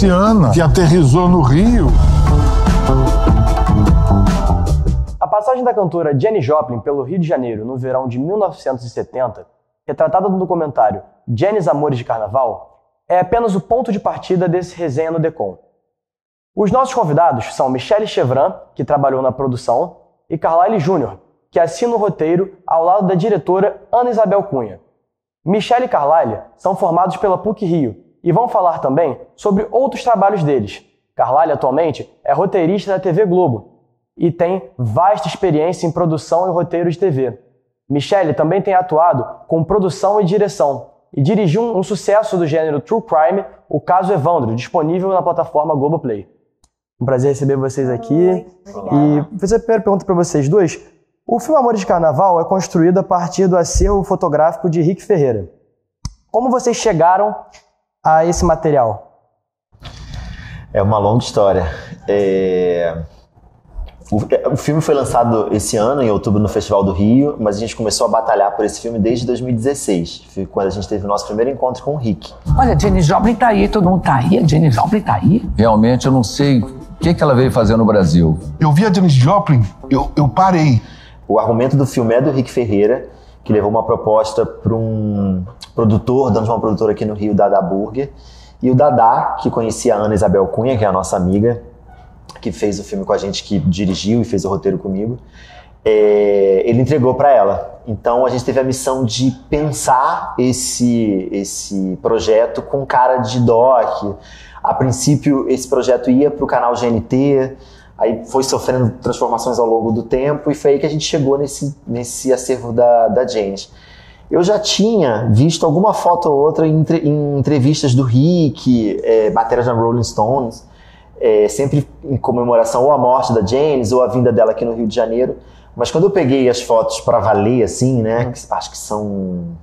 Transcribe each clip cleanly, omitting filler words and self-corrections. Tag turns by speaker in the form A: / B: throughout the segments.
A: marciana que aterrissou no Rio.
B: A passagem da cantora Janis Joplin pelo Rio de Janeiro no verão de 1970, retratada no documentário Janis Amores de Carnaval, é apenas o ponto de partida desse resenha no Decom. Os nossos convidados são Michele Chevran, que trabalhou na produção, e Carlyle Júnior, que assina o roteiro ao lado da diretora Ana Isabel Cunha. Michele e Carlyle são formados pela PUC-Rio e vão falar também sobre outros trabalhos deles. Carlyle atualmente é roteirista da TV Globo e tem vasta experiência em produção e roteiro de TV. Michele também tem atuado com produção e direção e dirigiu um sucesso do gênero True Crime, O Caso Evandro, disponível na plataforma Globoplay. Um prazer receber vocês aqui. E vou fazer a primeira pergunta para vocês dois. O filme Amores de Carnaval é construído a partir do acervo fotográfico de Rick Ferreira. Como vocês chegaram a esse material?
C: É uma longa história. O filme foi lançado esse ano, em outubro, no Festival do Rio, mas a gente começou a batalhar por esse filme desde 2016. Foi quando a gente teve o nosso primeiro encontro com o Rick.
D: Olha, a Janis Joplin tá aí, todo mundo tá aí, a Janis Joplin tá aí.
E: Realmente eu não sei o que ela veio fazer no Brasil.
A: Eu vi a Janis Joplin, eu parei.
C: O argumento do filme é do Rick Ferreira, que levou uma proposta para um produtor, dono de uma produtora aqui no Rio, Dada Burger. E o Dada, que conhecia a Ana Isabel Cunha, que é a nossa amiga, que fez o filme com a gente, que dirigiu e fez o roteiro comigo, ele entregou para ela. Então a gente teve a missão de pensar esse projeto com cara de doc. A princípio esse projeto ia para o canal GNT, aí foi sofrendo transformações ao longo do tempo e foi aí que a gente chegou nesse acervo da Janis. Eu já tinha visto alguma foto ou outra em entrevistas do Rick, matérias da Rolling Stones, sempre em comemoração ou à morte da Janis ou à vinda dela aqui no Rio de Janeiro. Mas quando eu peguei as fotos para valer, assim, né, que acho que são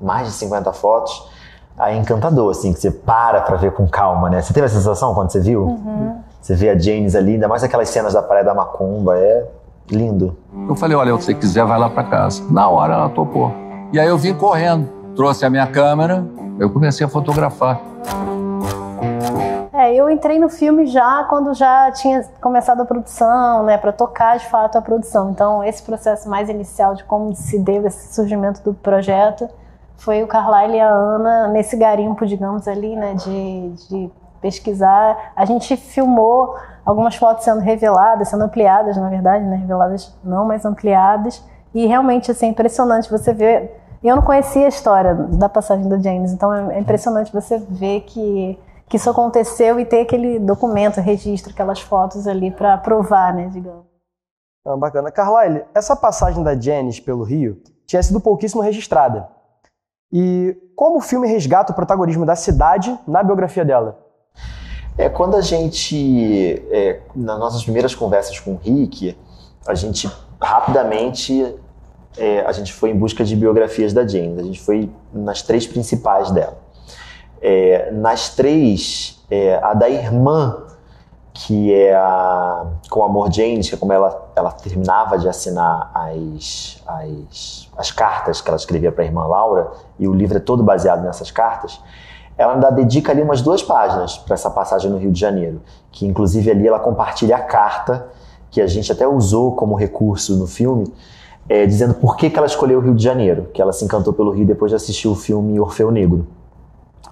C: mais de 50 fotos, aí é encantador, assim, que você para ver com calma, né? Você teve essa sensação quando você viu?
F: Uhum.
C: Você vê a Janis ali, ainda mais aquelas cenas da Praia da Macumba, é lindo.
E: Eu falei, olha, se você quiser, vai lá pra casa. Na hora ela topou. E aí eu vim correndo, trouxe a minha câmera, eu comecei a fotografar.
F: Eu entrei no filme já quando já tinha começado a produção, né, para tocar de fato a produção. Então esse processo mais inicial de como se deu esse surgimento do projeto foi o Carlyle e a Ana nesse garimpo, digamos ali, né, de pesquisar. A gente filmou algumas fotos sendo reveladas, sendo ampliadas, na verdade, né, reveladas não, mas ampliadas. E realmente assim, é impressionante você ver. Eu não conhecia a história da passagem da Janis, então é impressionante você ver que isso aconteceu e ter aquele documento, registro, aquelas fotos ali para provar, né, digamos.
B: Bacana. Carlyle, essa passagem da Janis pelo Rio tinha sido pouquíssimo registrada. E como o filme resgata o protagonismo da cidade na biografia dela?
C: Quando a gente, nas nossas primeiras conversas com o Rick, a gente rapidamente a gente foi em busca de biografias da Janis. A gente foi nas 3 principais dela. Nas 3, a da irmã, que é a Com Amor Janis, que é como ela terminava de assinar as cartas que ela escrevia para a irmã Laura, e o livro é todo baseado nessas cartas. Ela ainda dedica ali umas 2 páginas para essa passagem no Rio de Janeiro, que inclusive ali ela compartilha a carta, que a gente até usou como recurso no filme, dizendo por que ela escolheu o Rio de Janeiro, que ela se encantou pelo Rio depois de assistir o filme Orfeu Negro.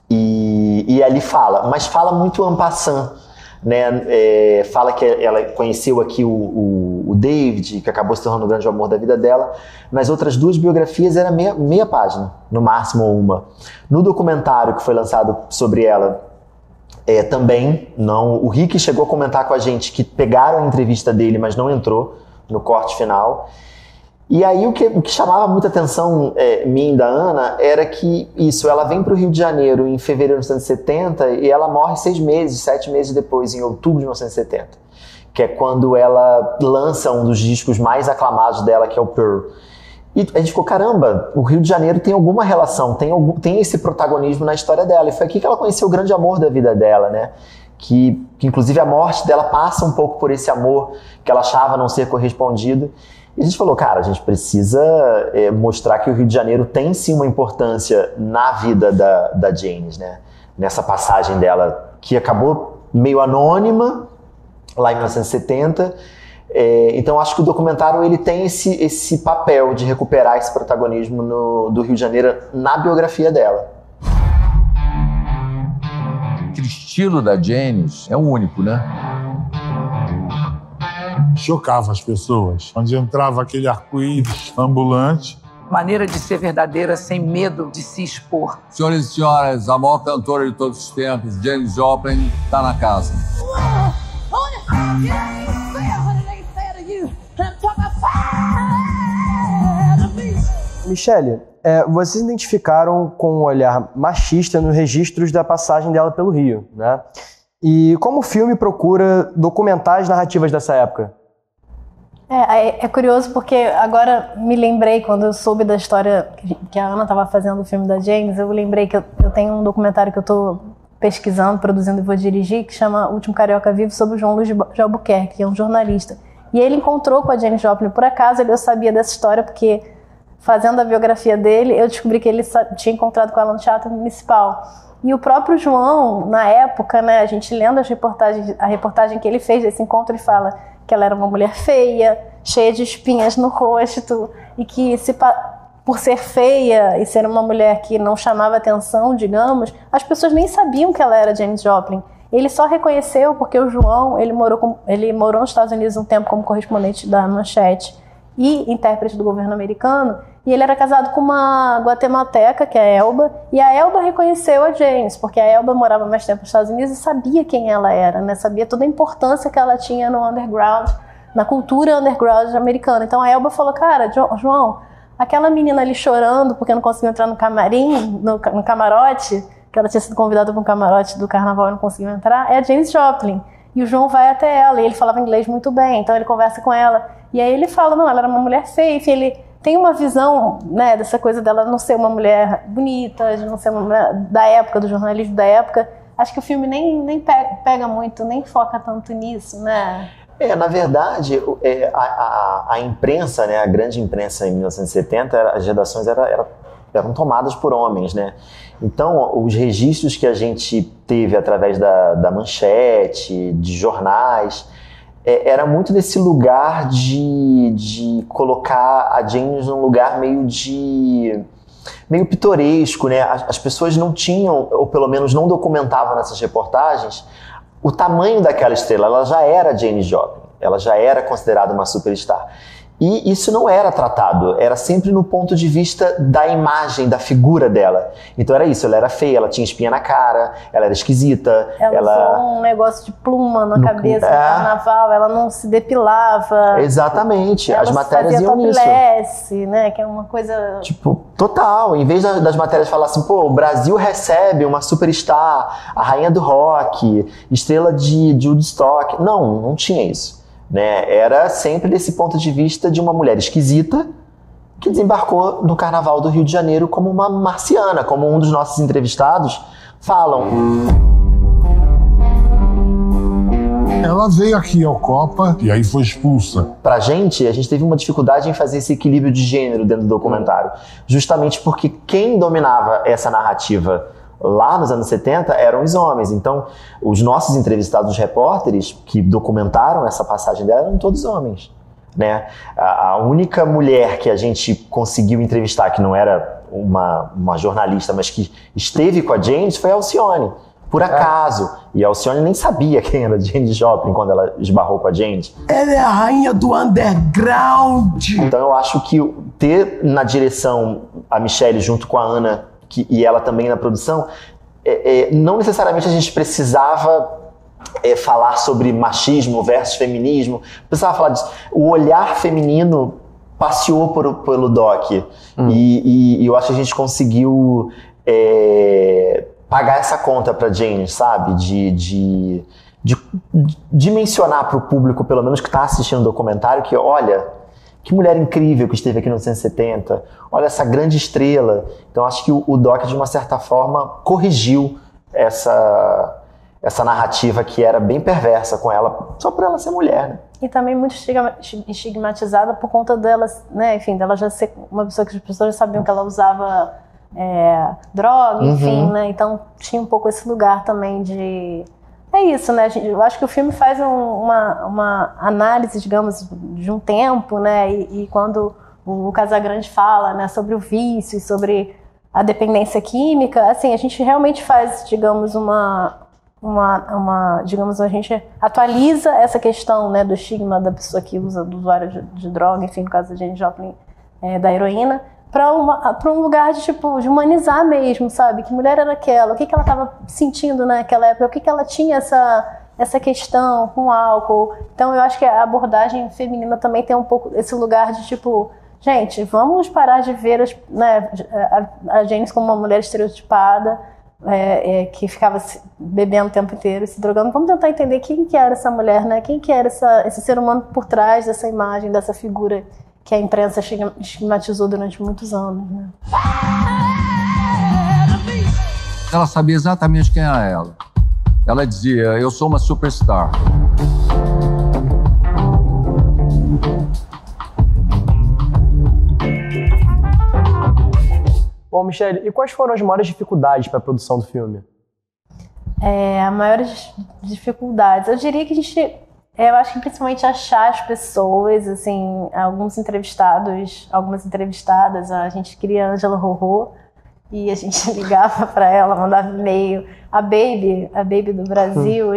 C: E ali fala, mas fala muito en passant, né? Fala que ela conheceu aqui o David, que acabou se tornando o grande amor da vida dela. Nas outras 2 biografias era meia página, no máximo uma. No documentário que foi lançado sobre ela, também não. O Rick chegou a comentar com a gente que pegaram a entrevista dele, mas não entrou no corte final. E aí o que chamava muita atenção minha e da Ana era que ela vem para o Rio de Janeiro em fevereiro de 1970 e ela morre 7 meses depois, em outubro de 1970, que é quando ela lança um dos discos mais aclamados dela, que é o Pearl. E a gente ficou, caramba, o Rio de Janeiro tem alguma relação, tem esse protagonismo na história dela. E foi aqui que ela conheceu o grande amor da vida dela, né? Que inclusive a morte dela passa um pouco por esse amor que ela achava não ser correspondido. E a gente falou, cara, a gente precisa mostrar que o Rio de Janeiro tem sim uma importância na vida da Janis, né? Nessa passagem dela que acabou meio anônima, lá em 1970. Então acho que o documentário ele tem esse papel de recuperar esse protagonismo do Rio de Janeiro na biografia dela.
E: Aquele estilo da Janis é único, né?
A: Chocava as pessoas. Onde entrava aquele arco-íris ambulante.
D: Maneira de ser verdadeira sem medo de se expor.
E: Senhoras e senhores, a maior cantora de todos os tempos, Janis Joplin, está na casa.
B: Michele, vocês identificaram com um olhar machista nos registros da passagem dela pelo Rio, né? E como o filme procura documentar as narrativas dessa época?
F: É curioso porque agora me lembrei, quando eu soube da história que a Ana estava fazendo o filme da Janis, eu lembrei que eu tenho um documentário que eu estou pesquisando, produzindo e vou dirigir, que chama O Último Carioca Vivo, sobre o João Luiz de Albuquerque, que é um jornalista. E ele encontrou com a Janis Joplin, por acaso eu sabia dessa história, porque fazendo a biografia dele, eu descobri que ele tinha encontrado com ela no Teatro Municipal. E o próprio João, na época, né, a gente lendo a reportagem que ele fez desse encontro, ele fala que ela era uma mulher feia, cheia de espinhas no rosto, e que por ser feia e ser uma mulher que não chamava atenção, digamos, as pessoas nem sabiam que ela era Janis Joplin. Ele só reconheceu porque o João, ele morou nos Estados Unidos um tempo como correspondente da Manchete e intérprete do governo americano, e ele era casado com uma guatemalteca, que é a Elba, e a Elba reconheceu a Janis, porque a Elba morava mais tempo nos Estados Unidos e sabia quem ela era, né? Sabia toda a importância que ela tinha no underground, na cultura underground americana. Então a Elba falou, cara, João, aquela menina ali chorando porque não conseguiu entrar no camarim, no camarote, que ela tinha sido convidada para um camarote do carnaval e não conseguiu entrar, é a Janis Joplin. E o João vai até ela, e ele falava inglês muito bem, então ele conversa com ela, e aí ele fala, não, ela era uma mulher feia, enfim, ele tem uma visão, né, dessa coisa dela não ser uma mulher bonita, de não ser uma mulher da época, do jornalismo da época. Acho que o filme nem pega muito, nem foca tanto nisso, né?
C: Na verdade, a imprensa, né, a grande imprensa em 1970, as redações eram tomadas por homens, né? Então, os registros que a gente teve através da Manchete, de jornais, era muito desse lugar de colocar a Janis num lugar meio pitoresco, né? As pessoas não tinham, ou pelo menos não documentavam nessas reportagens, o tamanho daquela estrela. Ela já era Janis Joplin, ela já era considerada uma superstar. E isso não era tratado, era sempre no ponto de vista da imagem, da figura dela. Então era isso, ela era feia, ela tinha espinha na cara, ela era esquisita.
F: Ela usou um negócio de pluma na cabeça no carnaval, ela não se depilava.
C: Exatamente, as matérias iam nisso.
F: Topless, né, que é uma coisa...
C: Tipo, total, em vez das matérias falar assim, pô, o Brasil recebe uma superstar, a rainha do rock, estrela de Woodstock. Não tinha isso. Né? Era sempre desse ponto de vista de uma mulher esquisita que desembarcou no Carnaval do Rio de Janeiro como uma marciana, como um dos nossos entrevistados falam.
A: Ela veio aqui ao Copa e aí foi expulsa.
C: Pra gente, a gente teve uma dificuldade em fazer esse equilíbrio de gênero dentro do documentário, justamente porque quem dominava essa narrativa lá nos anos 70 eram os homens. Então, os nossos entrevistados, os repórteres que documentaram essa passagem dela, eram todos homens, né? A única mulher que a gente conseguiu entrevistar, que não era uma jornalista, mas que esteve com a Janis, foi a Alcione, por acaso. E a Alcione nem sabia quem era Janis Joplin quando ela esbarrou com a Janis.
G: Ela é a rainha do underground!
C: Então eu acho que ter na direção a Michele junto com a Ana, e ela também na produção, não necessariamente a gente precisava falar sobre machismo versus feminismo, precisava falar disso. O olhar feminino passeou pelo doc, e eu acho que a gente conseguiu pagar essa conta pra Janis, sabe? De dimensionar para o público, pelo menos que está assistindo o documentário, que olha, que mulher incrível que esteve aqui nos anos 70, olha essa grande estrela. Então acho que o doc, de uma certa forma, corrigiu essa narrativa que era bem perversa com ela, só por ela ser mulher, né?
F: E também muito estigmatizada por conta dela, né? Enfim, dela já ser uma pessoa que as pessoas sabiam que ela usava droga, enfim, né? Então tinha um pouco esse lugar também de... É isso, né? Eu acho que o filme faz uma análise, digamos, de um tempo, né? E quando o Casagrande fala, né, sobre o vício e sobre a dependência química, assim, a gente realmente faz, digamos, digamos, a gente atualiza essa questão, né, do estigma da pessoa que usa, do usuário de droga, enfim, no caso da Janis Joplin, da heroína, para um lugar de, tipo, de humanizar mesmo, sabe? Que mulher era aquela? O que ela estava sentindo naquela época? O que ela tinha essa questão com o álcool? Então, eu acho que a abordagem feminina também tem um pouco esse lugar de, tipo, gente, vamos parar de ver a Janis como uma mulher estereotipada, que ficava bebendo o tempo inteiro, se drogando. Vamos tentar entender quem que era essa mulher, né? Quem que era esse ser humano por trás dessa imagem, dessa figura que a imprensa estigmatizou durante muitos anos, né?
E: Ela sabia exatamente quem era ela. Ela dizia, eu sou uma superstar.
B: Bom, Michele, e quais foram as maiores dificuldades para a produção do filme?
F: As maiores dificuldades, eu diria que eu acho que principalmente achar as pessoas, assim, algumas entrevistadas, a gente queria a Ângela Rorô e a gente ligava para ela, mandava e-mail. A Baby do Brasil,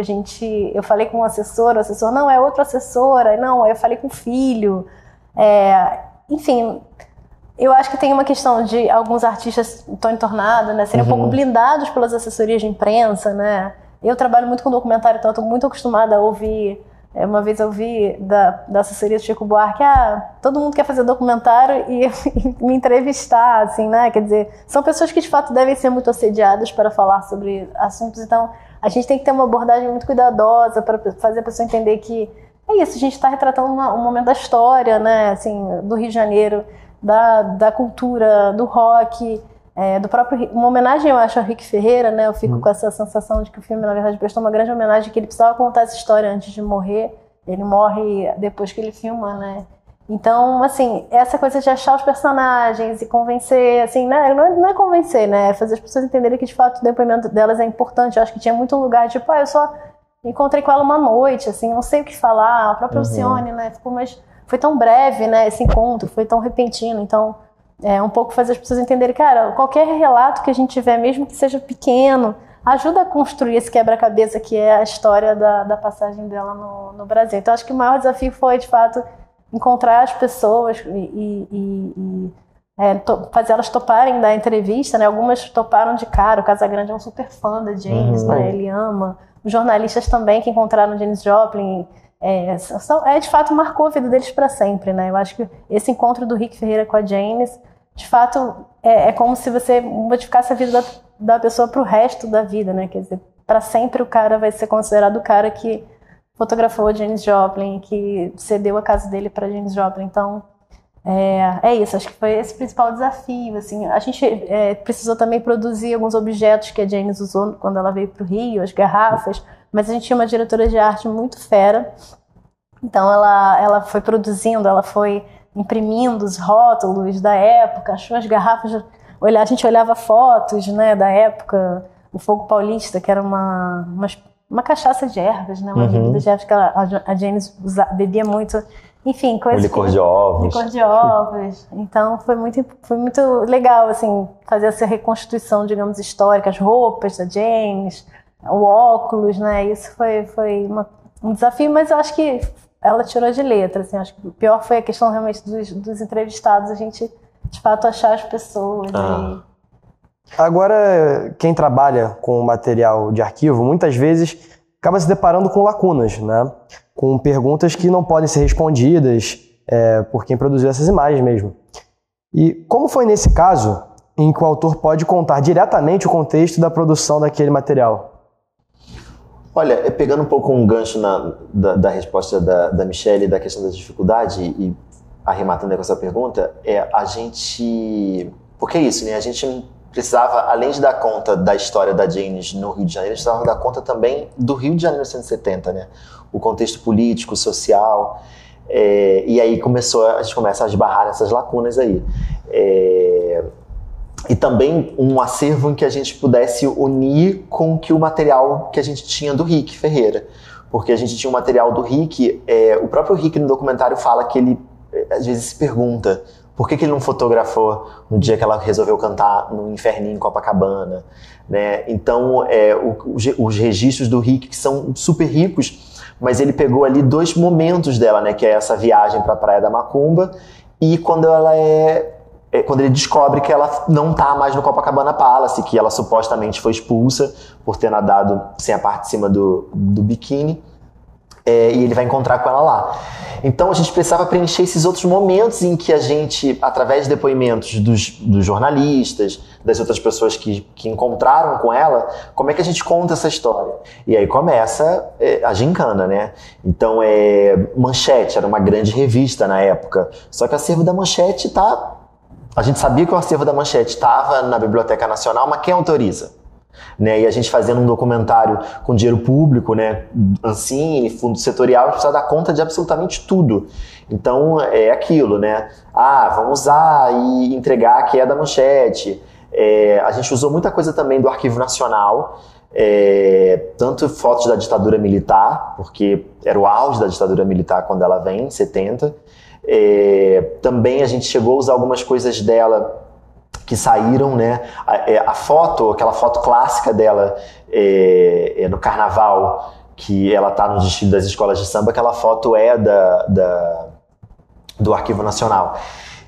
F: eu falei com o assessor não, é outra assessora, não, eu falei com o filho. Enfim, eu acho que tem uma questão de alguns artistas, Tony Tornado, né, serem um pouco blindados pelas assessorias de imprensa, né? Eu trabalho muito com documentário, então eu estou muito acostumada a ouvir. Uma vez eu ouvi da assessoria do Chico Buarque, todo mundo quer fazer documentário e me entrevistar, assim, né? Quer dizer, são pessoas que de fato devem ser muito assediadas para falar sobre assuntos, então a gente tem que ter uma abordagem muito cuidadosa para fazer a pessoa entender que é isso, a gente está retratando um momento da história, né? Assim, do Rio de Janeiro, da cultura, do rock, do próprio... Uma homenagem, eu acho, ao Rick Ferreira, né? Eu fico com essa sensação de que o filme, na verdade, prestou uma grande homenagem, que ele precisava contar essa história antes de morrer. Ele morre depois que ele filma, né? Então, assim, essa coisa de achar os personagens e convencer, assim, né? Não é convencer, né? É fazer as pessoas entenderem que, de fato, o depoimento delas é importante. Eu acho que tinha muito lugar, tipo, eu só encontrei com ela uma noite, assim, não sei o que falar. A própria Alcione, né? Mas foi tão breve, né? Esse encontro, foi tão repentino, então... um pouco fazer as pessoas entenderem, cara, qualquer relato que a gente tiver, mesmo que seja pequeno, ajuda a construir esse quebra-cabeça que é a história da passagem dela no Brasil. Então, acho que o maior desafio foi, de fato, encontrar as pessoas e fazer elas toparem da entrevista, né? Algumas toparam de cara, o Casagrande é um super fã da Janis, né? Ele ama. Os jornalistas também que encontraram Janis Joplin, de fato, marcou a vida deles para sempre, né? Eu acho que esse encontro do Rick Ferreira com a Janis, de fato, é como se você modificasse a vida da pessoa para o resto da vida, né? Quer dizer, para sempre o cara vai ser considerado o cara que fotografou a Janis Joplin, que cedeu a casa dele para Janis Joplin. Então, é isso. Acho que foi esse o principal desafio. Assim, a gente precisou também produzir alguns objetos que a Janis usou quando ela veio para o Rio, as garrafas. Mas a gente tinha uma diretora de arte muito fera, então ela foi produzindo, ela foi imprimindo os rótulos da época, achou as garrafas, a gente olhava fotos, né, da época, o Fogo Paulista, que era uma cachaça de ervas, né, uma bebida de ervas que a Janis bebia muito, enfim, coisas...
C: Licor de ovos.
F: Licor de ovos. Então foi muito legal, assim, fazer essa reconstituição, digamos, histórica, as roupas da Janis, o óculos, né? Isso foi um desafio, mas eu acho que ela tirou de letra, assim. Acho que o pior foi a questão realmente dos entrevistados, a gente, de fato, achar as pessoas.
B: Agora, quem trabalha com material de arquivo, muitas vezes acaba se deparando com lacunas, né? Com perguntas que não podem ser respondidas por quem produziu essas imagens mesmo. E como foi nesse caso em que o autor pode contar diretamente o contexto da produção daquele material?
C: Olha, pegando um pouco um gancho da resposta da Michele, da questão da dificuldade, e arrematando com essa pergunta, a gente... Porque é isso, né? A gente precisava, além de dar conta da história da Janis no Rio de Janeiro, a gente precisava dar conta também do Rio de Janeiro 1970, né? O contexto político, social, e aí a gente começa a esbarrar nessas lacunas aí. e também um acervo em que a gente pudesse unir com o material que a gente tinha do Rick Ferreira. Porque a gente tinha um material do Rick, o próprio Rick no documentário fala que ele às vezes se pergunta por que ele não fotografou no dia que ela resolveu cantar no Inferninho em Copacabana, né? Então, os registros do Rick, que são super ricos, mas ele pegou ali 2 momentos dela, né? Que é essa viagem para a Praia da Macumba e quando quando ele descobre que ela não tá mais no Copacabana Palace, que ela supostamente foi expulsa por ter nadado sem a parte de cima do biquíni, e ele vai encontrar com ela lá. Então a gente precisava preencher esses outros momentos em que a gente, através de depoimentos dos jornalistas, das outras pessoas que encontraram com ela, como é que a gente conta essa história? E aí começa a gincana, né? Então Manchete era uma grande revista na época, só que o acervo da Manchete a gente sabia que o acervo da Manchete estava na Biblioteca Nacional, mas quem autoriza? Né? E a gente fazendo um documentário com dinheiro público, né? Ancine, fundo setorial, a gente precisa dar conta de absolutamente tudo. Então é aquilo, né? Vamos usar e entregar que é da Manchete. A gente usou muita coisa também do Arquivo Nacional, tanto fotos da ditadura militar, porque era o auge da ditadura militar quando ela vem, em 70. Também a gente chegou a usar algumas coisas dela que saíram, né? A foto, aquela foto clássica dela no carnaval, que ela tá no desfile das escolas de samba, aquela foto do Arquivo Nacional.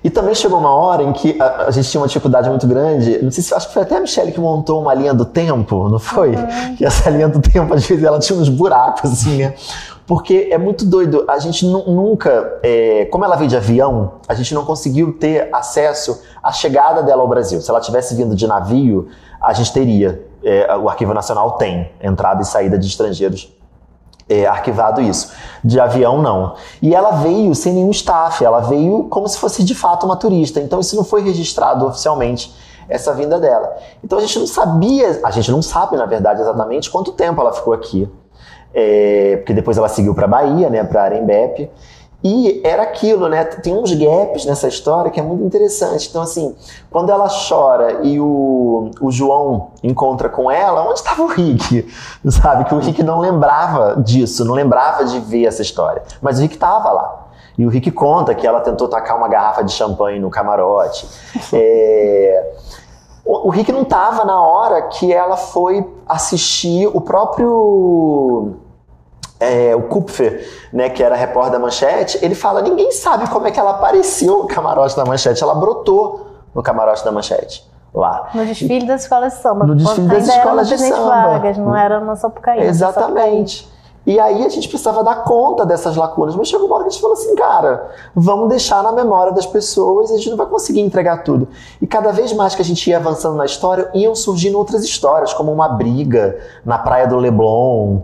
C: E também chegou uma hora em que a gente tinha uma dificuldade muito grande, não sei se, acho que foi até a Michelle que montou uma linha do tempo, não foi? E essa linha do tempo, às vezes, ela tinha uns buracos, assim, né? Porque é muito doido, a gente nunca, como ela veio de avião, a gente não conseguiu ter acesso à chegada dela ao Brasil. Se ela tivesse vindo de navio, a gente teria, o Arquivo Nacional tem entrada e saída de estrangeiros arquivado isso. De avião, não. E ela veio sem nenhum staff, ela veio como se fosse de fato uma turista, então isso não foi registrado oficialmente, essa vinda dela. Então a gente não sabe, na verdade, exatamente quanto tempo ela ficou aqui. Porque depois ela seguiu para Bahia, né, para Arembepe, e era aquilo, né, tem uns gaps nessa história que é muito interessante. Então assim, quando ela chora e o João encontra com ela, onde estava o Rick? Sabe, que o Rick não lembrava disso, não lembrava de ver essa história, mas o Rick estava lá. E o Rick conta que ela tentou tacar uma garrafa de champanhe no camarote. O Rick não estava na hora que ela foi assistir o próprio o Kupfer, né, que era repórter da Manchete. Ele fala, ninguém sabe como é que ela apareceu no camarote da Manchete. Ela brotou no camarote da Manchete, lá.
F: No desfile das escolas de samba.
C: No desfile das escolas de samba.
F: Vargas, não era na Sapucaí.
C: Exatamente. E aí a gente precisava dar conta dessas lacunas, mas chegou uma hora que a gente falou assim, cara, vamos deixar na memória das pessoas e a gente não vai conseguir entregar tudo. E cada vez mais que a gente ia avançando na história, iam surgindo outras histórias, como uma briga na praia do Leblon.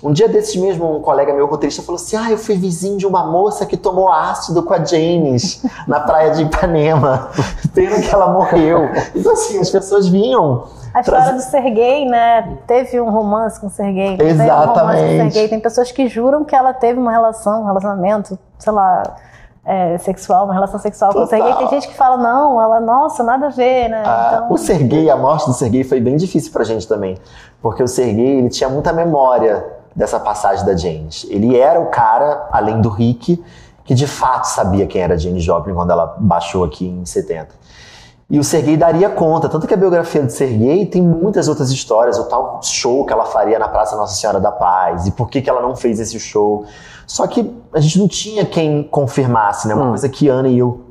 C: Um dia desses mesmo, um colega meu, roteirista, falou assim, eu fui vizinho de uma moça que tomou ácido com a James na praia de Ipanema, pena que ela morreu. Então assim, as pessoas vinham...
F: A história do Serguei, né? Teve um romance com o Serguei.
C: Exatamente.
F: Tem pessoas que juram que ela teve um relacionamento, sei lá, sexual, uma relação sexual com o Serguei. Tem gente que fala, não, nossa, nada a ver, né? Então...
C: O Serguei, a morte do Serguei foi bem difícil pra gente também. Porque o Serguei, ele tinha muita memória dessa passagem da Janis. Ele era o cara, além do Rick, que de fato sabia quem era Janis Joplin quando ela baixou aqui em 70. E o Serguei daria conta, tanto que a biografia do Serguei tem muitas outras histórias, o tal show que ela faria na Praça Nossa Senhora da Paz, e por que ela não fez esse show. Só que a gente não tinha quem confirmasse, né? Uma coisa que Ana e eu,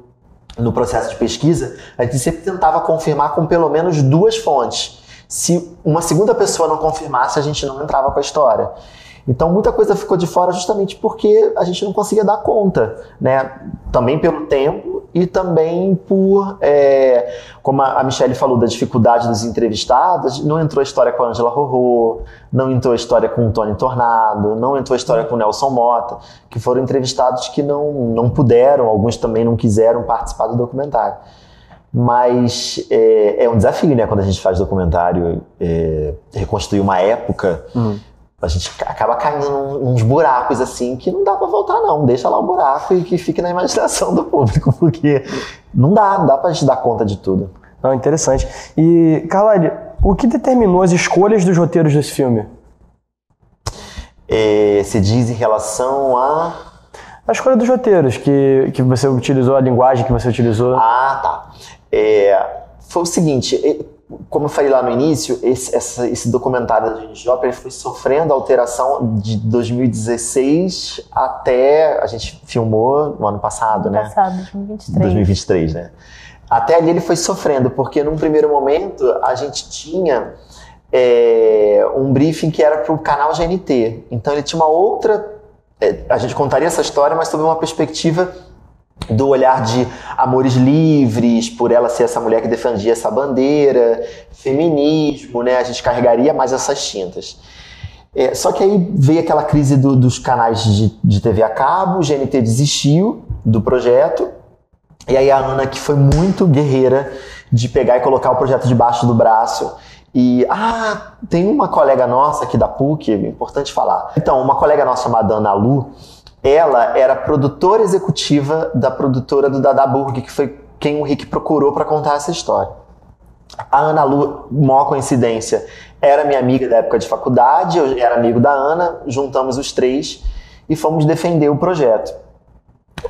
C: no processo de pesquisa, a gente sempre tentava confirmar com pelo menos 2 fontes. Se uma segunda pessoa não confirmasse, a gente não entrava com a história. Então muita coisa ficou de fora justamente porque a gente não conseguia dar conta, né? Também pelo tempo e também por, como a Michelle falou, da dificuldade dos entrevistados. Não entrou a história com a Ângela Rorô, não entrou a história com o Tony Tornado, não entrou a história com o Nelson Mota, que foram entrevistados que não puderam, alguns também não quiseram participar do documentário. Mas é um desafio, né, quando a gente faz documentário, reconstruir uma época. a gente acaba caindo uns buracos assim que não dá pra voltar não, deixa lá o buraco e que fique na imaginação do público, porque não dá pra gente dar conta de tudo.
B: Não, interessante. E, Carlyle, o que determinou as escolhas dos roteiros desse filme?
C: Se diz em relação a
B: escolha dos roteiros, que você utilizou, a linguagem que você utilizou.
C: Ah, tá. Foi o seguinte, como eu falei lá no início, esse documentário da Janis Joplin foi sofrendo alteração de 2016 até... A gente filmou no ano passado, né?
F: Passado, 2023.
C: 2023, né? Até ali ele foi sofrendo, porque num primeiro momento a gente tinha um briefing que era para o canal GNT. Então ele tinha uma outra... a gente contaria essa história, mas sob uma perspectiva do olhar de amores livres, por ela ser essa mulher que defendia essa bandeira, feminismo, né? A gente carregaria mais essas tintas. Só que aí veio aquela crise dos canais de TV a cabo, o GNT desistiu do projeto, e aí a Ana, que foi muito guerreira de pegar e colocar o projeto debaixo do braço, e, tem uma colega nossa aqui da PUC, é importante falar. Então, uma colega nossa chamada Ana Lu, ela era produtora executiva da produtora do Dada Burg, que foi quem o Rick procurou para contar essa história. A Ana Lu, maior coincidência, era minha amiga da época de faculdade, eu era amigo da Ana, juntamos os três e fomos defender o projeto.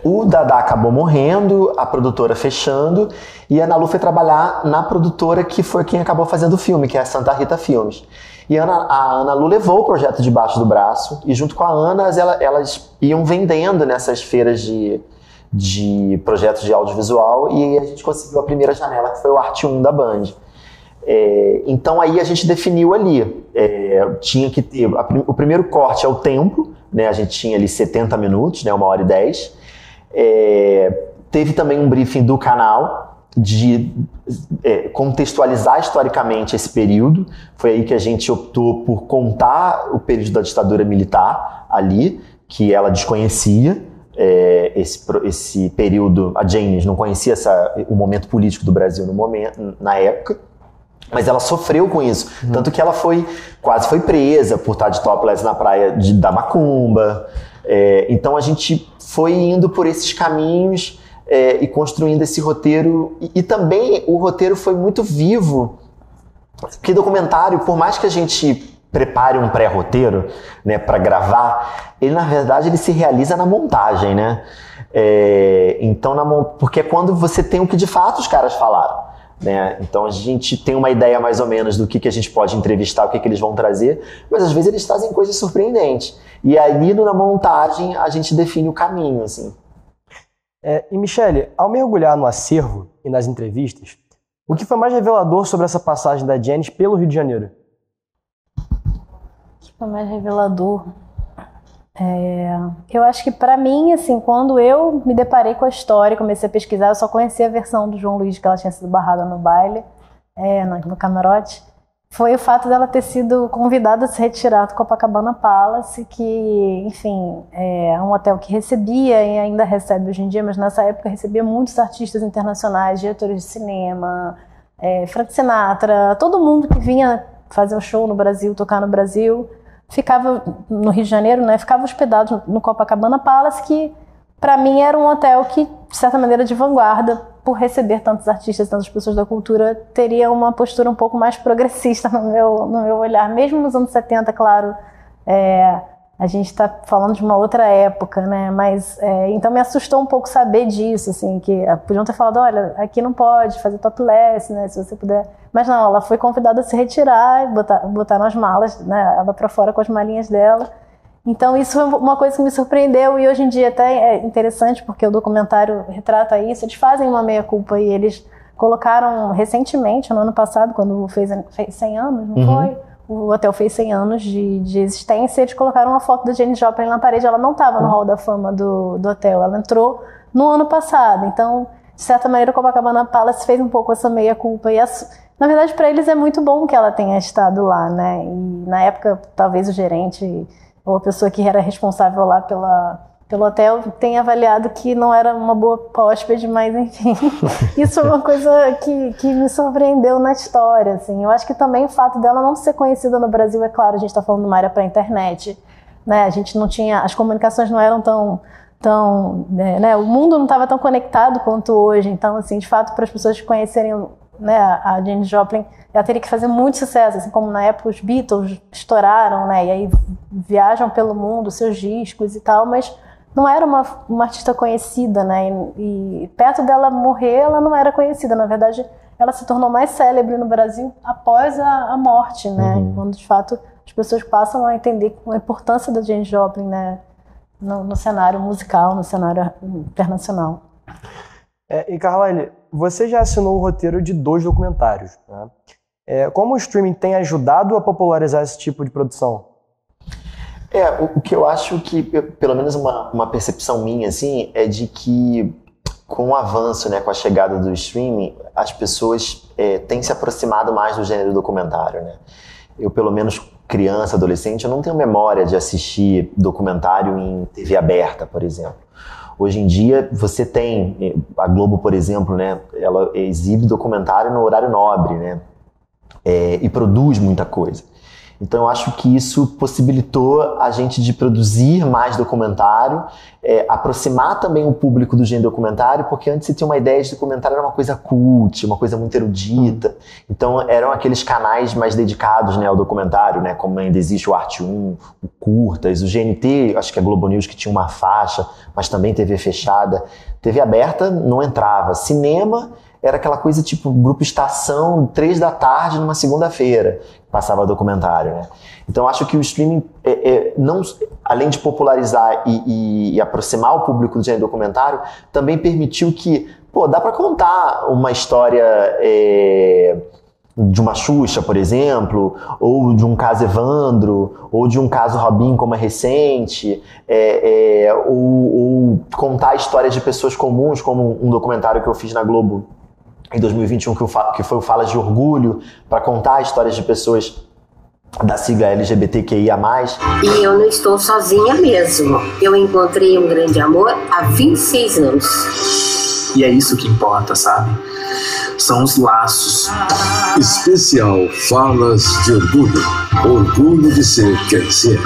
C: O Dada acabou morrendo, a produtora fechando, e a Ana Lu foi trabalhar na produtora que foi quem acabou fazendo o filme, que é a Santa Rita Filmes. E a Ana Lu levou o projeto debaixo do braço, e junto com a Ana, elas iam vendendo nessas feiras de projetos de audiovisual, e a gente conseguiu a primeira janela, que foi o Arte 1 da Band. Então aí a gente definiu ali, tinha que ter, o primeiro corte é o tempo, né? A gente tinha ali 70 minutos, né? 1h10. Teve também um briefing do canal de contextualizar historicamente esse período. Foi aí que a gente optou por contar o período da ditadura militar ali, que ela desconhecia. Esse período, a Janis não conhecia o momento político do Brasil na época, mas ela sofreu com isso. Tanto que ela quase foi presa por estar de topless na praia da Macumba. Então a gente foi indo por esses caminhos e construindo esse roteiro. E também o roteiro foi muito vivo, porque documentário, por mais que a gente prepare um pré-roteiro, né, para gravar, ele na verdade ele se realiza na montagem, né? Então, porque é quando você tem o que de fato os caras falaram. Né? Então a gente tem uma ideia mais ou menos do que a gente pode entrevistar, o que eles vão trazer, mas às vezes eles trazem coisas surpreendentes. E ali na montagem a gente define o caminho, assim.
B: E Michele, ao mergulhar no acervo e nas entrevistas, o que foi mais revelador sobre essa passagem da Janis pelo Rio de Janeiro?
F: O que foi mais revelador? Eu acho que pra mim, assim, quando eu me deparei com a história e comecei a pesquisar, eu só conhecia a versão do João Luiz, que ela tinha sido barrada no baile, no camarote, foi o fato dela ter sido convidada a se retirar do Copacabana Palace, que, enfim, é um hotel que recebia e ainda recebe hoje em dia, mas nessa época recebia muitos artistas internacionais, diretores de cinema, Frank Sinatra, todo mundo que vinha fazer um show no Brasil, tocar no Brasil, ficava no Rio de Janeiro, né, ficava hospedado no Copacabana Palace, que para mim era um hotel que, de certa maneira, de vanguarda, por receber tantos artistas, tantas pessoas da cultura, teria uma postura um pouco mais progressista no meu olhar. Mesmo nos anos 70, claro, a gente está falando de uma outra época, né? Mas, então me assustou um pouco saber disso, assim, que podiam ter falado, olha, aqui não pode fazer topless, né, se você puder. Mas não, ela foi convidada a se retirar, botar nas malas, né, ela para fora com as malinhas dela. Então isso foi uma coisa que me surpreendeu, e hoje em dia até é interessante, porque o documentário retrata isso. Eles fazem uma meia-culpa, e eles colocaram recentemente, no ano passado, quando fez 100 anos, não foi? O hotel fez 100 anos de existência, eles colocaram uma foto da Janis Joplin na parede. Ela não estava no hall da fama do hotel, ela entrou no ano passado. Então, de certa maneira, o Copacabana Palace fez um pouco essa meia-culpa, e na verdade para eles é muito bom que ela tenha estado lá, né? E na época, talvez o gerente ou a pessoa que era responsável lá pelo hotel, tem avaliado que não era uma boa hóspede, mas enfim, isso é uma coisa que me surpreendeu na história, assim. Eu acho que também o fato dela não ser conhecida no Brasil, é claro, a gente está falando de uma área para a internet, né? A gente não tinha, as comunicações não eram tão né? O mundo não estava tão conectado quanto hoje, então, assim, de fato, para as pessoas conhecerem, né, a Janis Joplin, ela teria que fazer muito sucesso, assim como na época os Beatles estouraram, né, e aí viajam pelo mundo, seus discos e tal, mas não era uma artista conhecida, né, e perto dela morrer, ela não era conhecida, na verdade, ela se tornou mais célebre no Brasil após a morte, né, quando de fato as pessoas passam a entender a importância da Janis Joplin, né, no cenário musical, no cenário internacional.
B: E Carlyle, você já assinou o roteiro de 2 documentários, né? Como o streaming tem ajudado a popularizar esse tipo de produção?
C: O que eu acho que, pelo menos uma percepção minha, assim, é de que com o avanço, né, com a chegada do streaming, as pessoas têm se aproximado mais do gênero documentário, né? Eu, pelo menos criança, adolescente, eu não tenho memória de assistir documentário em TV aberta, por exemplo. Hoje em dia, você tem a Globo, por exemplo, né, ela exibe documentário no horário nobre, né, e produz muita coisa. Então, eu acho que isso possibilitou a gente de produzir mais documentário, aproximar também o público do gênero documentário, porque antes você tinha uma ideia de documentário era uma coisa cult, uma coisa muito erudita. Então, eram aqueles canais mais dedicados, né, ao documentário, né, como ainda existe o Arte 1, o Curtas, o GNT, acho que é Globo News que tinha uma faixa, mas também TV fechada. TV aberta não entrava. Cinema era aquela coisa tipo Grupo Estação, 3 da tarde numa segunda-feira, passava documentário, né? Então acho que o streaming, não, além de popularizar e aproximar o público do gênero documentário, também permitiu que, dá para contar uma história de uma Xuxa, por exemplo, ou de um caso Evandro, ou de um caso Robin, como é recente, ou contar histórias de pessoas comuns, como um documentário que eu fiz na Globo em 2021, que foi o Falas de Orgulho, para contar histórias de pessoas da sigla LGBTQIA+.
H: E eu não estou sozinha mesmo. Eu encontrei um grande amor há 26 anos.
I: E é isso que importa, sabe? São os laços.
J: Especial Falas de Orgulho. Orgulho de ser quer ser.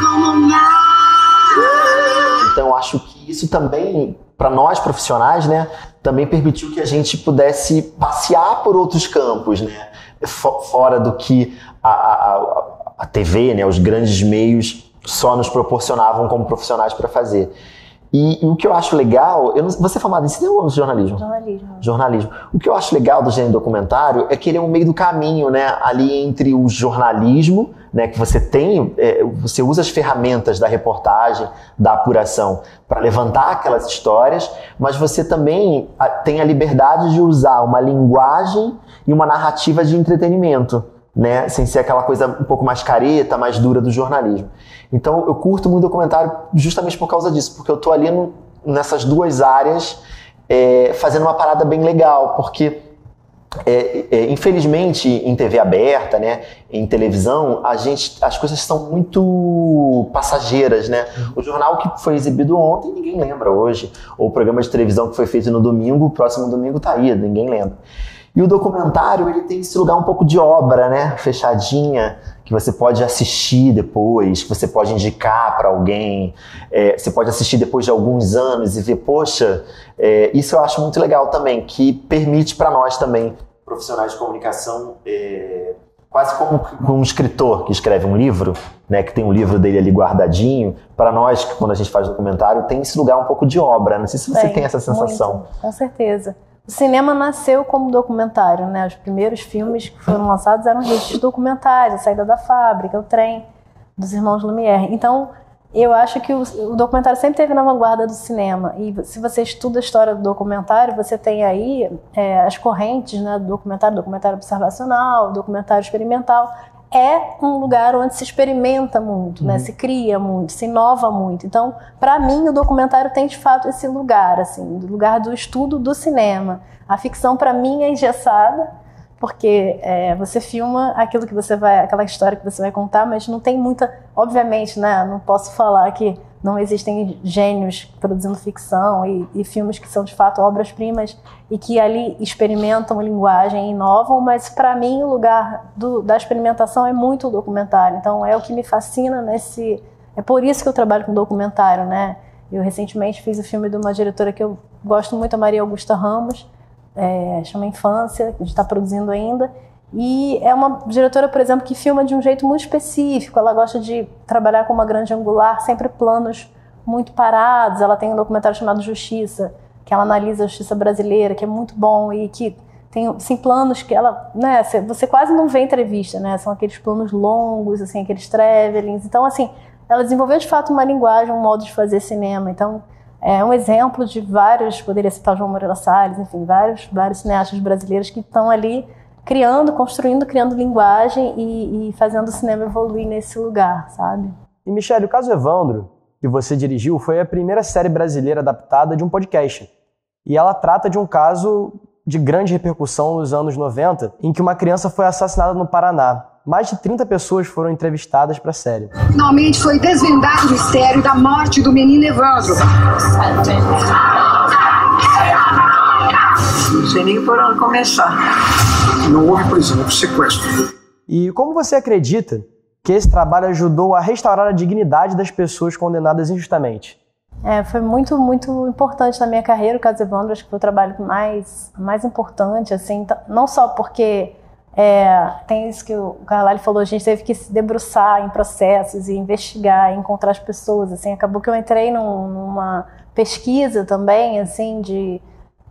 C: Então, acho que isso também, para nós profissionais, né, também permitiu que a gente pudesse passear por outros campos, né, fora do que a TV, né, os grandes meios só nos proporcionavam como profissionais para fazer. E o que eu acho legal, você é formado em cinema ou jornalismo? Jornalismo. O que eu acho legal do gênero documentário é que ele é um meio do caminho, né, ali entre o jornalismo, né, que você tem, você usa as ferramentas da reportagem, da apuração para levantar aquelas histórias, mas você também tem a liberdade de usar uma linguagem e uma narrativa de entretenimento, né, sem ser aquela coisa um pouco mais careta, mais dura do jornalismo. Então eu curto muito documentário justamente por causa disso, porque eu tô ali nessas duas áreas fazendo uma parada bem legal, porque infelizmente em TV aberta, né, em televisão, as coisas são muito passageiras, né? O jornal que foi exibido ontem, ninguém lembra hoje. Ou o programa de televisão que foi feito no domingo, o próximo domingo tá aí, ninguém lembra. E o documentário, ele tem esse lugar um pouco de obra, né? Fechadinha, que você pode assistir depois, que você pode indicar para alguém, você pode assistir depois de alguns anos e ver, poxa, isso eu acho muito legal também, que permite para nós também, profissionais de comunicação, quase como um escritor que escreve um livro, né, que tem um livro dele ali guardadinho, para nós, quando a gente faz documentário, tem esse lugar um pouco de obra. Não sei se você tem essa sensação.
F: Muito, com certeza. O cinema nasceu como documentário, né? Os primeiros filmes que foram lançados eram registros documentários, A Saída da Fábrica, O Trem, dos irmãos Lumière. Então, eu acho que o documentário sempre esteve na vanguarda do cinema. E se você estuda a história do documentário, você tem aí as correntes, né, do documentário observacional, documentário experimental. É um lugar onde se experimenta muito, né? Se cria muito, se inova muito. Então, para mim, o documentário tem de fato esse lugar, assim, do lugar do estudo do cinema. A ficção, para mim, é engessada, porque você filma aquilo que você vai, aquela história que você vai contar, mas não tem muita, obviamente, né, não posso falar que não existem gênios produzindo ficção e filmes que são de fato obras-primas e que ali experimentam linguagem e inovam, mas para mim o lugar da experimentação é muito o documentário, então é o que me fascina é por isso que eu trabalho com documentário, né? Eu recentemente fiz o filme de uma diretora que eu gosto muito, a Maria Augusta Ramos, chama Infância, que a gente está produzindo ainda, e é uma diretora, por exemplo, que filma de um jeito muito específico. Ela gosta de trabalhar com uma grande angular, sempre planos muito parados. Ela tem um documentário chamado Justiça, que ela analisa a justiça brasileira, que é muito bom e que tem assim, planos que ela, né, você quase não vê entrevista, né? São aqueles planos longos, assim, aqueles travelings. Então, assim, ela desenvolveu de fato uma linguagem, um modo de fazer cinema. Então, é um exemplo de vários, poderia citar João Moreira Salles, enfim, vários cineastas brasileiros que estão ali criando linguagem e fazendo o cinema evoluir nesse lugar, sabe?
B: E, Michele, o caso Evandro, que você dirigiu, foi a primeira série brasileira adaptada de um podcast. E ela trata de um caso de grande repercussão nos anos 90, em que uma criança foi assassinada no Paraná. Mais de 30 pessoas foram entrevistadas para a série.
K: Finalmente foi desvendado o mistério da morte do menino Evandro.
L: Não sei nem por onde começar.
I: Não houve prisão, houve sequestro.
B: E como você acredita que esse trabalho ajudou a restaurar a dignidade das pessoas condenadas injustamente?
F: Foi muito, muito importante na minha carreira o caso Evandro. Acho que foi o trabalho mais importante, assim, não só porque tem isso que o Carlyle falou, a gente teve que se debruçar em processos e investigar, e encontrar as pessoas, assim, acabou que eu entrei numa pesquisa também, assim, de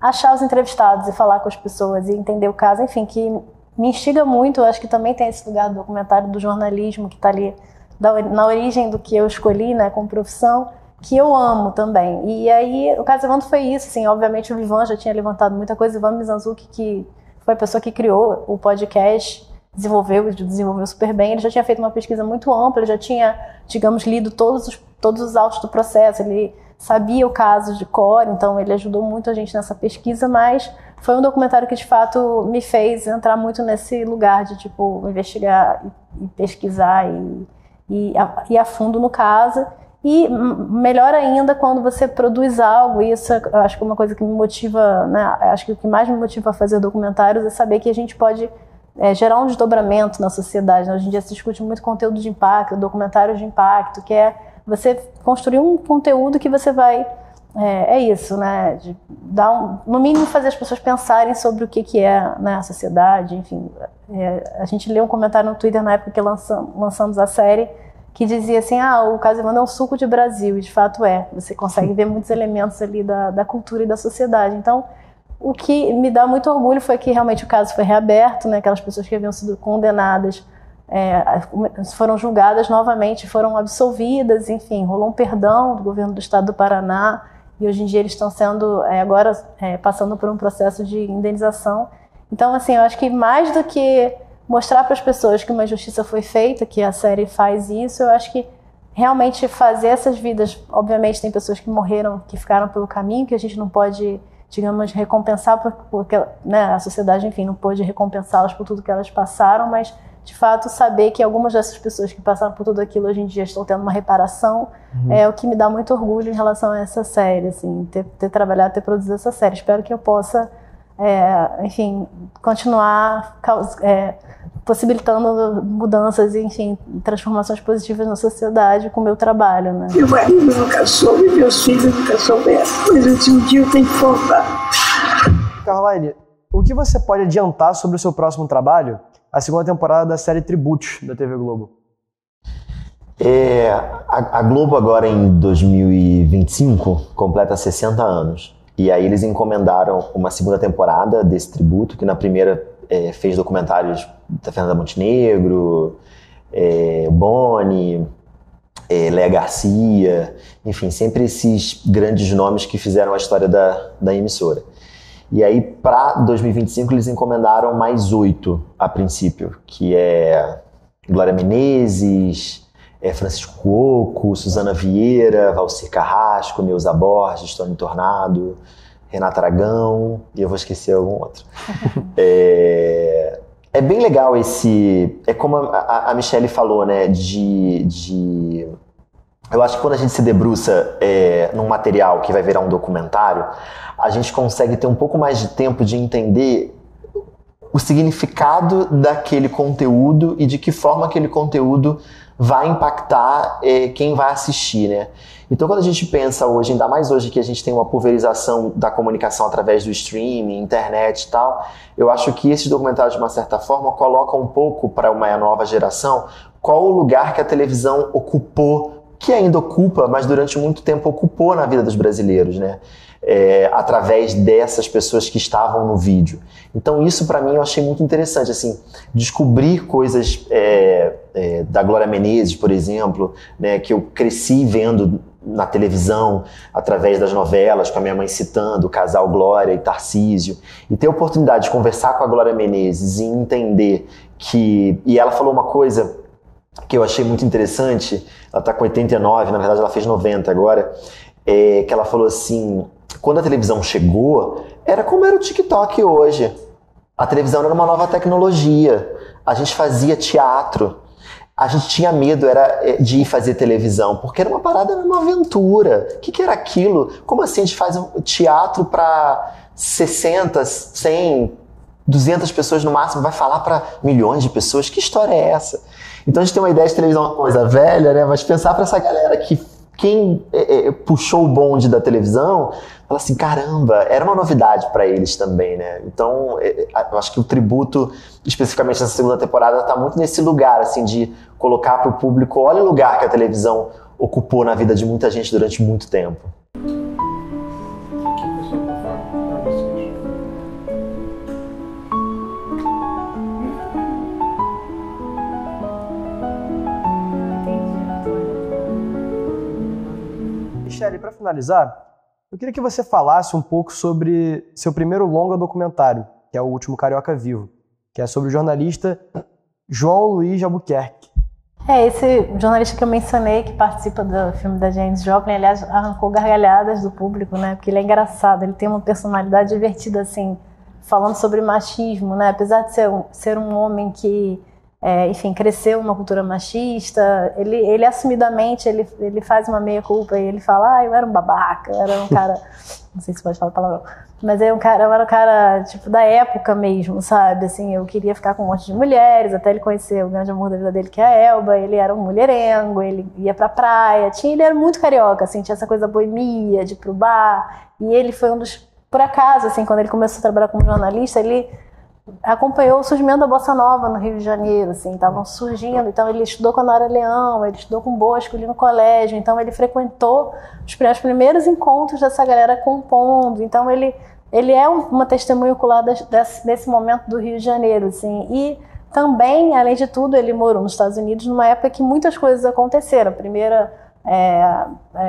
F: achar os entrevistados e falar com as pessoas e entender o caso, enfim, que me instiga muito. Eu acho que também tem esse lugar do documentário, do jornalismo, que está ali na origem do que eu escolhi, né, como profissão, que eu amo também. E aí, o caso Evandro foi isso, assim, obviamente o Vivan já tinha levantado muita coisa, o Ivan Mizanzuki, que foi a pessoa que criou o podcast, desenvolveu super bem. Ele já tinha feito uma pesquisa muito ampla, ele já tinha, digamos, lido todos os autos do processo, ele sabia o caso de cor, então ele ajudou muito a gente nessa pesquisa, mas foi um documentário que de fato me fez entrar muito nesse lugar de tipo investigar e pesquisar e ir a fundo no caso. E melhor ainda quando você produz algo, e isso eu acho que é uma coisa que me motiva, né? Acho que o que mais me motiva a fazer documentários é saber que a gente pode gerar um desdobramento na sociedade, né? Hoje em dia se discute muito conteúdo de impacto, documentários de impacto, que é você construir um conteúdo que você vai, isso, né? De dar no mínimo fazer as pessoas pensarem sobre o que é, né, a sociedade, enfim. A gente leu um comentário no Twitter na época que lançamos a série, que dizia assim, o caso Evandro é um suco de Brasil, e de fato você consegue ver muitos elementos ali da cultura e da sociedade. Então, o que me dá muito orgulho foi que realmente o caso foi reaberto, né? Aquelas pessoas que haviam sido condenadas foram julgadas novamente, foram absolvidas, enfim, rolou um perdão do governo do estado do Paraná, e hoje em dia eles estão sendo, agora passando por um processo de indenização. Então, assim, eu acho que mais do que mostrar para as pessoas que uma justiça foi feita, que a série faz isso, eu acho que realmente fazer essas vidas, obviamente tem pessoas que morreram, que ficaram pelo caminho, que a gente não pode, digamos, recompensar, porque, né, a sociedade, enfim, não pôde recompensá-las por tudo que elas passaram, mas de fato saber que algumas dessas pessoas que passaram por tudo aquilo hoje em dia estão tendo uma reparação, é o que me dá muito orgulho em relação a essa série, assim, ter trabalhado, ter produzido essa série. Espero que eu possa, enfim, continuar possibilitando mudanças e, enfim, transformações positivas na sociedade com o meu trabalho, né?
L: Meu marido nunca soube, meus filhos nunca souberam, mas um dia eu tenho que contar.
B: Carlyle, o que você pode adiantar sobre o seu próximo trabalho, a segunda temporada da série Tributos, da TV Globo?
C: A Globo agora em 2025 completa 60 anos. E aí eles encomendaram uma segunda temporada desse tributo, que na primeira fez documentários da Fernanda Montenegro, Boni, Léa Garcia, enfim, sempre esses grandes nomes que fizeram a história da emissora. E aí, para 2025, eles encomendaram mais 8 a princípio, que é Glória Menezes, Francisco Cuoco, Suzana Vieira, Valcir Carrasco, Neuza Borges, Tony Tornado, Renata Aragão, e eu vou esquecer algum outro. É bem legal esse... É como a Michelle falou, né? Eu acho que quando a gente se debruça num material que vai virar um documentário, a gente consegue ter um pouco mais de tempo de entender o significado daquele conteúdo e de que forma aquele conteúdo vai impactar quem vai assistir, né? Então, quando a gente pensa hoje, ainda mais hoje que a gente tem uma pulverização da comunicação através do streaming, internet e tal, eu acho que esses documentários, de uma certa forma, colocam um pouco para uma nova geração qual o lugar que a televisão ocupou, que ainda ocupa, mas durante muito tempo ocupou na vida dos brasileiros, né? Através dessas pessoas que estavam no vídeo. Então isso para mim eu achei muito interessante, assim, descobrir coisas da Glória Menezes, por exemplo, né, que eu cresci vendo na televisão, através das novelas, com a minha mãe citando o casal Glória e Tarcísio, e ter a oportunidade de conversar com a Glória Menezes e entender que... E ela falou uma coisa que eu achei muito interessante, ela está com 89, na verdade ela fez 90 agora, que ela falou assim... Quando a televisão chegou, era como era o TikTok hoje. A televisão era uma nova tecnologia. A gente fazia teatro. A gente tinha medo de ir fazer televisão, porque era uma parada, era uma aventura. O que era aquilo? Como assim a gente faz um teatro para 60, 100, 200 pessoas no máximo? Vai falar para milhões de pessoas? Que história é essa? Então a gente tem uma ideia de televisão, uma coisa velha, né? Mas pensar para essa galera que quem puxou o bonde da televisão, fala assim, caramba, era uma novidade para eles também, né? Então, eu acho que o tributo, especificamente nessa segunda temporada, está muito nesse lugar, assim, de colocar para o público, olha o lugar que a televisão ocupou na vida de muita gente durante muito tempo.
B: Michelle, para finalizar, eu queria que você falasse um pouco sobre seu primeiro longa documentário, que é O Último Carioca Vivo, que é sobre o jornalista João Luiz Albuquerque.
F: Esse jornalista que eu mencionei, que participa do filme da Janis Joplin, aliás, arrancou gargalhadas do público, né? Porque ele é engraçado, ele tem uma personalidade divertida, assim, falando sobre machismo, né? Apesar de ser um homem que... enfim, cresceu numa cultura machista, ele assumidamente, ele faz uma meia-culpa e ele fala, eu era um babaca, eu era um cara, não sei se pode falar palavrão, mas eu era um cara, tipo, da época mesmo, sabe, assim, eu queria ficar com um monte de mulheres, até ele conhecer o grande amor da vida dele, que é a Elba, ele era um mulherengo, ele ia pra praia, ele era muito carioca, assim, tinha essa coisa boemia, de ir pro bar, e ele foi um dos, por acaso, assim, quando ele começou a trabalhar como jornalista, ele acompanhou o surgimento da Bossa Nova no Rio de Janeiro, assim, estavam surgindo, então ele estudou com a Nora Leão, ele estudou com o Bosco ali no colégio, então ele frequentou os primeiros encontros dessa galera compondo, então ele é uma testemunha ocular desse momento do Rio de Janeiro, assim, e também, além de tudo, ele morou nos Estados Unidos numa época que muitas coisas aconteceram.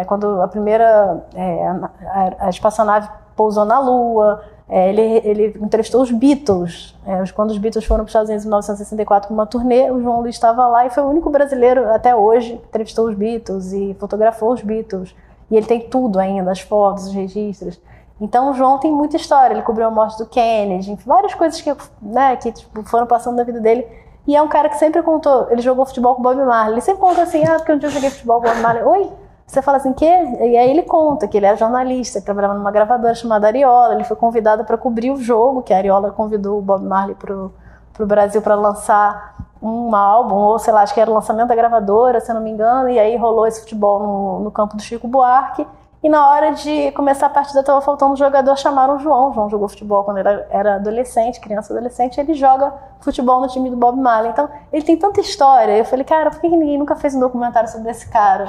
F: Quando a espaçonave pousou na Lua, ele entrevistou os Beatles. Quando os Beatles foram para os Estados Unidos em 1964 com uma turnê, o João Luiz estava lá e foi o único brasileiro até hoje que entrevistou os Beatles e fotografou os Beatles. E ele tem tudo ainda, as fotos, os registros. Então o João tem muita história. Ele cobriu a morte do Kennedy, enfim, várias coisas que foram passando na vida dele. E é um cara que sempre contou, ele jogou futebol com o Bob Marley. Ele sempre conta assim, porque um dia eu joguei futebol com o Bob Marley. Oi? Você fala assim, quê? E aí ele conta que ele era jornalista, ele trabalhava numa gravadora chamada Ariola, ele foi convidado para cobrir o jogo, que a Ariola convidou o Bob Marley pro Brasil para lançar um álbum, ou sei lá, acho que era o lançamento da gravadora, se eu não me engano, e aí rolou esse futebol no campo do Chico Buarque, e na hora de começar a partida estava faltando um jogador, chamaram o João. O João jogou futebol quando ele era adolescente, criança adolescente, ele joga futebol no time do Bob Marley. Então, ele tem tanta história. Eu falei, cara, por que ninguém nunca fez um documentário sobre esse cara?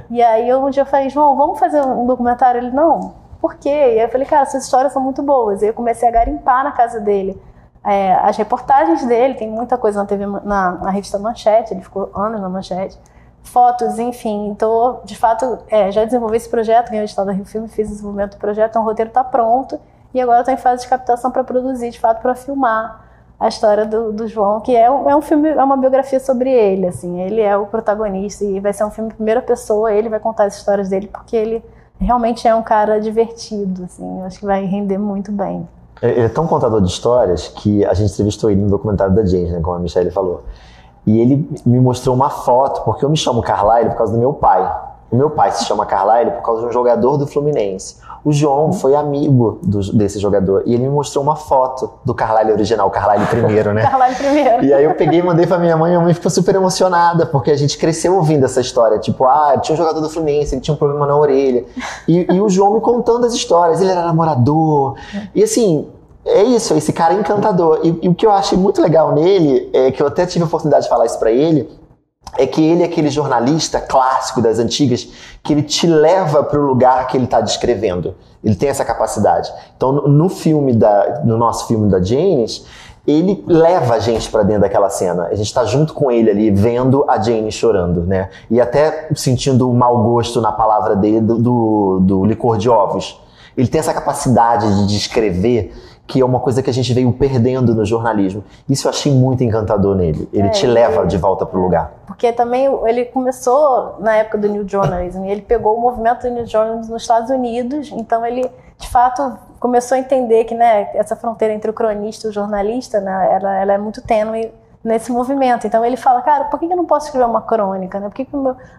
F: E aí, um dia eu falei, João, vamos fazer um documentário? Ele, não, por quê? E aí eu falei, cara, suas histórias são muito boas. E aí eu comecei a garimpar na casa dele. As reportagens dele, tem muita coisa na TV, na revista Manchete, ele ficou anos na Manchete. Fotos, enfim, então, de fato, já desenvolvi esse projeto, ganhei o edital da Rio Filme, fiz o desenvolvimento do projeto, então o roteiro está pronto, e agora estou em fase de captação para produzir, de fato, para filmar a história do João, que é um filme, é uma biografia sobre ele, assim, ele é o protagonista, e vai ser um filme em primeira pessoa, ele vai contar as histórias dele, porque ele realmente é um cara divertido, assim, eu acho que vai render muito bem.
C: Ele é tão contador de histórias que a gente entrevistou ele no documentário da James, né, como a Michelle falou. E ele me mostrou uma foto, porque eu me chamo Carlyle por causa do meu pai. O meu pai se chama Carlyle por causa de um jogador do Fluminense. O João foi amigo desse jogador e ele me mostrou uma foto do Carlyle original, o Carlyle primeiro, né?
F: Carlyle primeiro.
C: E aí eu peguei e mandei pra minha mãe ficou super emocionada, porque a gente cresceu ouvindo essa história. Tipo, tinha um jogador do Fluminense, ele tinha um problema na orelha. E o João me contando as histórias, ele era namorador. E assim, é isso, esse cara é encantador. E o que eu achei muito legal nele, que eu até tive a oportunidade de falar isso pra ele, é que ele é aquele jornalista clássico das antigas que ele te leva para o lugar que ele está descrevendo. Ele tem essa capacidade. Então, no nosso filme da Janice, ele leva a gente para dentro daquela cena. A gente está junto com ele ali, vendo a Janice chorando, né? E até sentindo o mau gosto na palavra dele do licor de ovos. Ele tem essa capacidade de descrever, que é uma coisa que a gente veio perdendo no jornalismo. Isso eu achei muito encantador nele. Ele te leva de volta pro lugar.
F: Porque também ele começou na época do New Journalism, e ele pegou o movimento do New Journalism nos Estados Unidos, então ele, de fato, começou a entender que, né, essa fronteira entre o cronista e o jornalista, né, ela é muito tênue nesse movimento. Então ele fala, cara, por que eu não posso escrever uma crônica? Né? Por que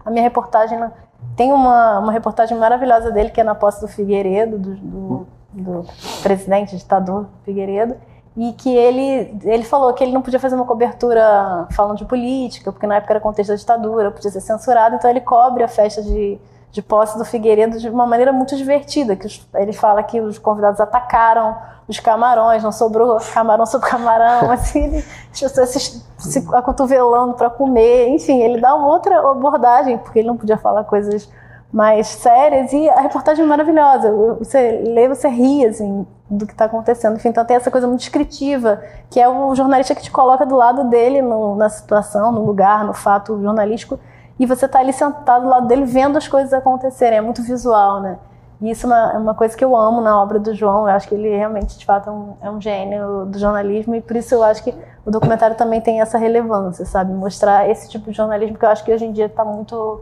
F: a minha reportagem... Não... Tem uma reportagem maravilhosa dele, que é na posse do Figueiredo, do presidente, ditador Figueiredo, e que ele falou que ele não podia fazer uma cobertura falando de política, porque na época era contexto da ditadura, podia ser censurado, então ele cobre a festa de posse do Figueiredo de uma maneira muito divertida, que ele fala que os convidados atacaram os camarões, não sobrou camarão sobre camarão, assim, as pessoas se acotovelando para comer, enfim, ele dá uma outra abordagem, porque ele não podia falar coisas mais sérias, e a reportagem é maravilhosa. Você lê, você ri, assim, do que está acontecendo. Enfim, então tem essa coisa muito descritiva, que é o jornalista que te coloca do lado dele, na situação, no lugar, no fato jornalístico, e você está ali sentado do lado dele vendo as coisas acontecerem. É muito visual, né? E isso é uma coisa que eu amo na obra do João. Eu acho que ele realmente, de fato, é um gênio do jornalismo, e por isso eu acho que o documentário também tem essa relevância, sabe? Mostrar esse tipo de jornalismo que eu acho que hoje em dia está muito...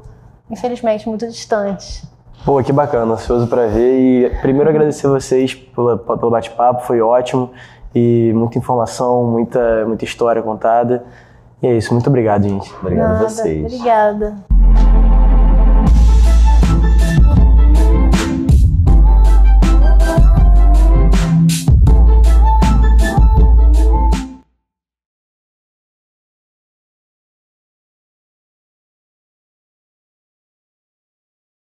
F: infelizmente, muito distante.
B: Pô, que bacana, ansioso para ver. E primeiro agradecer vocês pelo bate-papo, foi ótimo. E muita informação, muita história contada. E é isso, muito obrigado, gente.
C: Obrigado a vocês.
F: Obrigada.